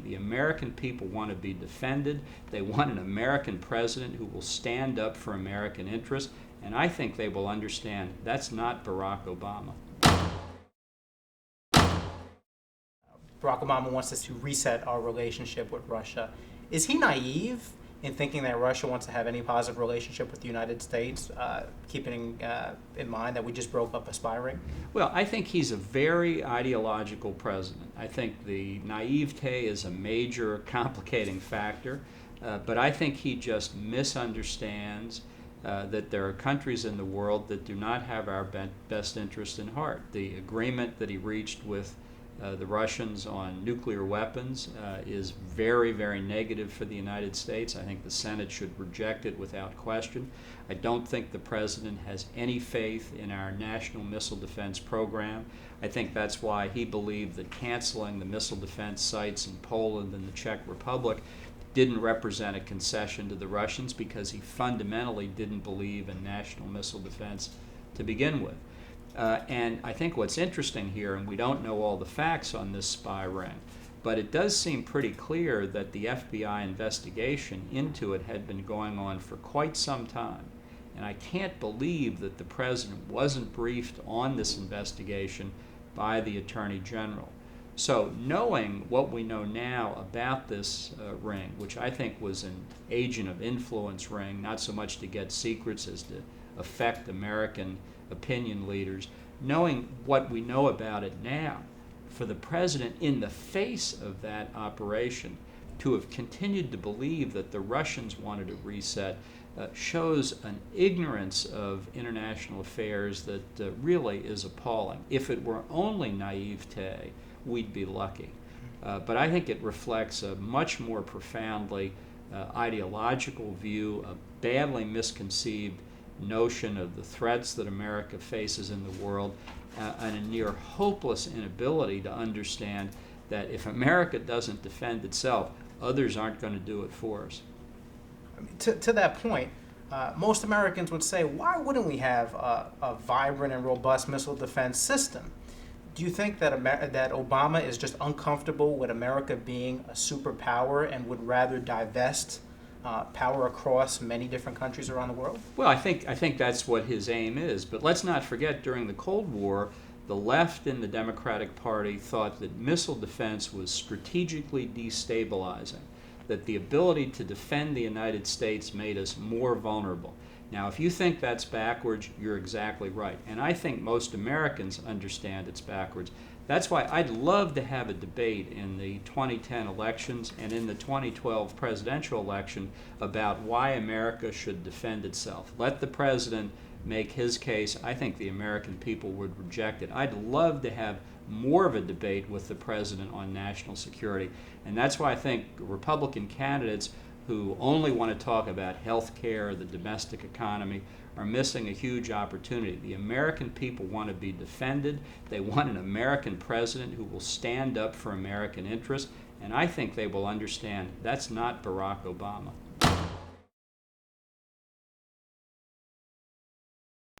The American people want to be defended. They want an American president who will stand up for American interests, and I think they will understand that's not Barack Obama. Barack Obama wants us to reset our relationship with Russia. Is he naive in thinking that Russia wants to have any positive relationship with the United States, keeping in mind that we just broke up a spy ring? Well, I think he's a very ideological president. I think the naivete is a major complicating factor, but I think he just misunderstands that there are countries in the world that do not have our best interest in heart. The agreement that he reached with the Russians on nuclear weapons is very, very negative for the United States. I think the Senate should reject it without question. I don't think the President has any faith in our national missile defense program. I think that's why he believed that canceling the missile defense sites in Poland and the Czech Republic didn't represent a concession to the Russians, because he fundamentally didn't believe in national missile defense to begin with. And I think what's interesting here, and we don't know all the facts on this spy ring, but it does seem pretty clear that the FBI investigation into it had been going on for quite some time. And I can't believe that the President wasn't briefed on this investigation by the Attorney General. So knowing what we know now about this ring, which I think was an agent of influence ring, not so much to get secrets as to affect American opinion leaders, knowing what we know about it now, for the President, in the face of that operation, to have continued to believe that the Russians wanted a reset shows an ignorance of international affairs that really is appalling. If it were only naivete, we'd be lucky. But I think it reflects a much more profoundly ideological view, a badly misconceived notion of the threats that America faces in the world, and a near hopeless inability to understand that if America doesn't defend itself, others aren't going to do it for us. To that point, most Americans would say, why wouldn't we have a vibrant and robust missile defense system? Do you think that that Obama is just uncomfortable with America being a superpower and would rather divest power across many different countries around the world? Well, I think that's what his aim is. But let's not forget, during the Cold War, the left in the Democratic Party thought that missile defense was strategically destabilizing, that the ability to defend the United States made us more vulnerable. Now, if you think that's backwards, you're exactly right. And I think most Americans understand it's backwards. That's why I'd love to have a debate in the 2010 elections and in the 2012 presidential election about why America should defend itself. Let the president make his case. I think the American people would reject it. I'd love to have more of a debate with the president on national security. And that's why I think Republican candidates who only want to talk about health care, the domestic economy, are missing a huge opportunity. The American people want to be defended. They want an American president who will stand up for American interests, and I think they will understand that's not Barack Obama.